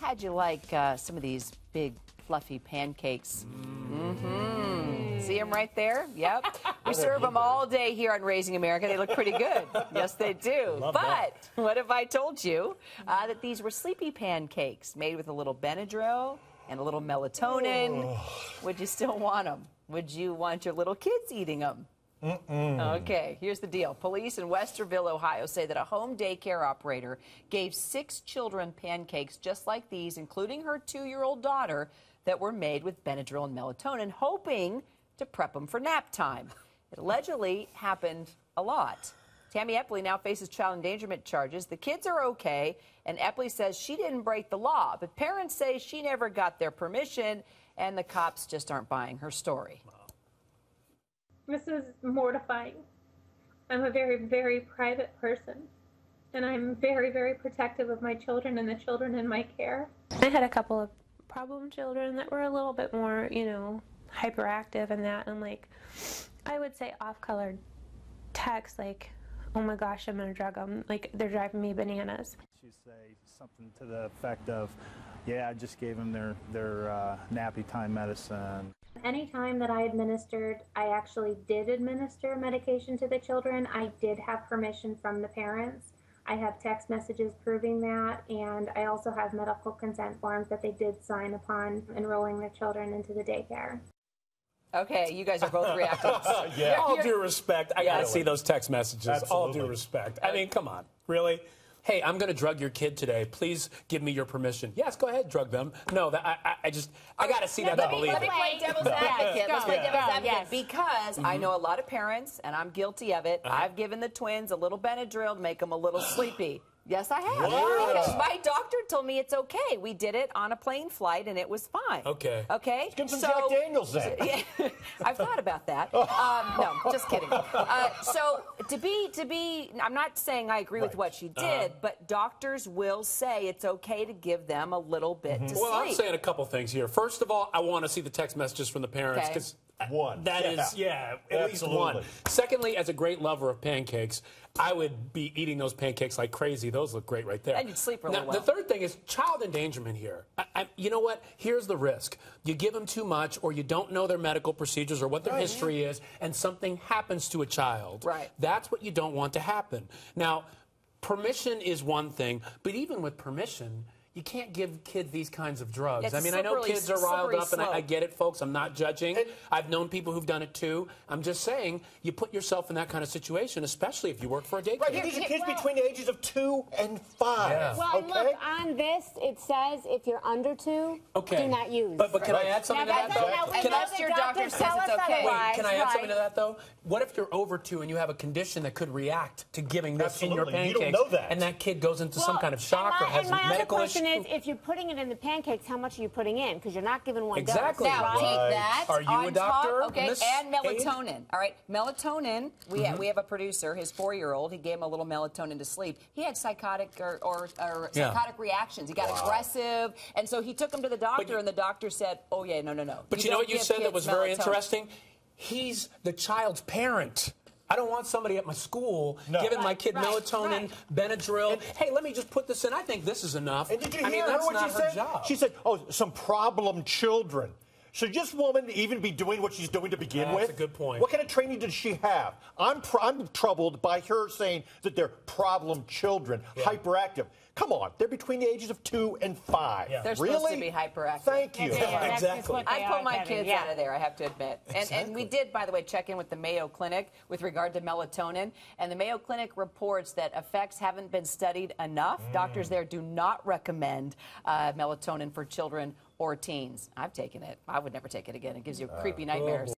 how'd you like some of these big, fluffy pancakes? See them right there? Yep. We serve them all day here on Raising America. They look pretty good. Yes, they do. But what if I told you that these were sleepy pancakes made with a little Benadryl and a little melatonin? Would you still want them? Would you want your little kids eating them? Okay, here's the deal. Police in Westerville, Ohio say that a home daycare operator gave 6 children pancakes just like these, including her 2-year-old daughter, that were made with Benadryl and melatonin, hoping to prep them for nap time. It allegedly happened a lot. Tammy Epley now faces child endangerment charges. The kids are okay, and Epley says she didn't break the law, but parents say she never got their permission, and the cops just aren't buying her story. This is mortifying. I'm a very, very private person, and I'm very, very protective of my children and the children in my care. I had a couple of problem children that were a little bit more, you know, hyperactive and that, and like, I would say off-colored texts like, oh my gosh, I'm gonna drug them, like they're driving me bananas. She'd say something to the effect of, yeah, I just gave them their nappy time medicine. Anytime that I administered, I actually did administer medication to the children. I did have permission from the parents. I have text messages proving that, and I also have medical consent forms that they did sign upon enrolling their children into the daycare. Okay, you guys are both reacting. Yeah. All due respect, I gotta see those text messages. Absolutely. All due respect. I mean, come on, really? Hey, I'm going to drug your kid today. Please give me your permission. Yes, go ahead, drug them. No, I got to see that to believe it. Let me play devil's advocate. Let's play devil's advocate because I know a lot of parents, and I'm guilty of it. I've given the twins a little Benadryl to make them a little sleepy. Yes, I have. Because my doctor told me it's okay. We did it on a plane flight, and it was fine. Okay. Okay? Give some Jack Daniels then. Yeah, I've thought about that. No, just kidding. So to be, I'm not saying I agree with what she did, but doctors will say it's okay to give them a little bit to sleep. Well, I'm saying a couple things here. First of all, I want to see the text messages from the parents because that is at least one. Secondly, as a great lover of pancakes, I would be eating those pancakes like crazy. Those look great right there. And you'd sleep really well. The third thing is child endangerment here. You know what? Here's the risk. You give them too much, or you don't know their medical procedures or what their history is, and something happens to a child. Right. That's what you don't want to happen. Now, permission is one thing, but even with permission, you can't give kids these kinds of drugs. It's I mean, I know kids are riled up, and I get it, folks. I'm not judging. I've known people who've done it, too. I'm just saying, you put yourself in that kind of situation, especially if you work for a daycare. Right, these are kids between the ages of 2 and 5. Yeah. Well, look, on this, it says if you're under 2, do not use. But can I add something to that, though? Unless your doctor says it's okay. Wait, can I add something to that, though? What if you're over 2 and you have a condition that could react to giving this in your pancakes, you don't know that. and that kid goes into some kind of shock or has medical issue? And my other question is, if you're putting it in the pancakes, how much are you putting in? Because you're not giving one Exactly. dose. Now, take that. Are you a doctor? Okay, and melatonin. All right, melatonin. We have a producer, his 4-year-old. He gave him a little melatonin to sleep. He had psychotic or psychotic reactions. He got aggressive, and so he took him to the doctor, and the doctor said, "Oh yeah, no." But you know what you said that was very interesting? He's the child's parent. I don't want somebody at my school giving my kid melatonin, Benadryl. Hey, let me just put this in. I think this is enough. And did you hear her that's what not she her said? job. She said, oh, some problem children. Should this woman even be doing what she's doing to begin with? That's a good point. What kind of training did she have? I'm troubled by her saying that they're problem children, hyperactive. Come on, they're between the ages of 2 and 5. They're supposed to be hyperactive. Thank you. Exactly. I pull my kids out of there, I have to admit. And we did, by the way, check in with the Mayo Clinic with regard to melatonin. And the Mayo Clinic reports that effects haven't been studied enough. Doctors there do not recommend melatonin for children or teens. I've taken it. I would never take it again. It gives you creepy nightmares.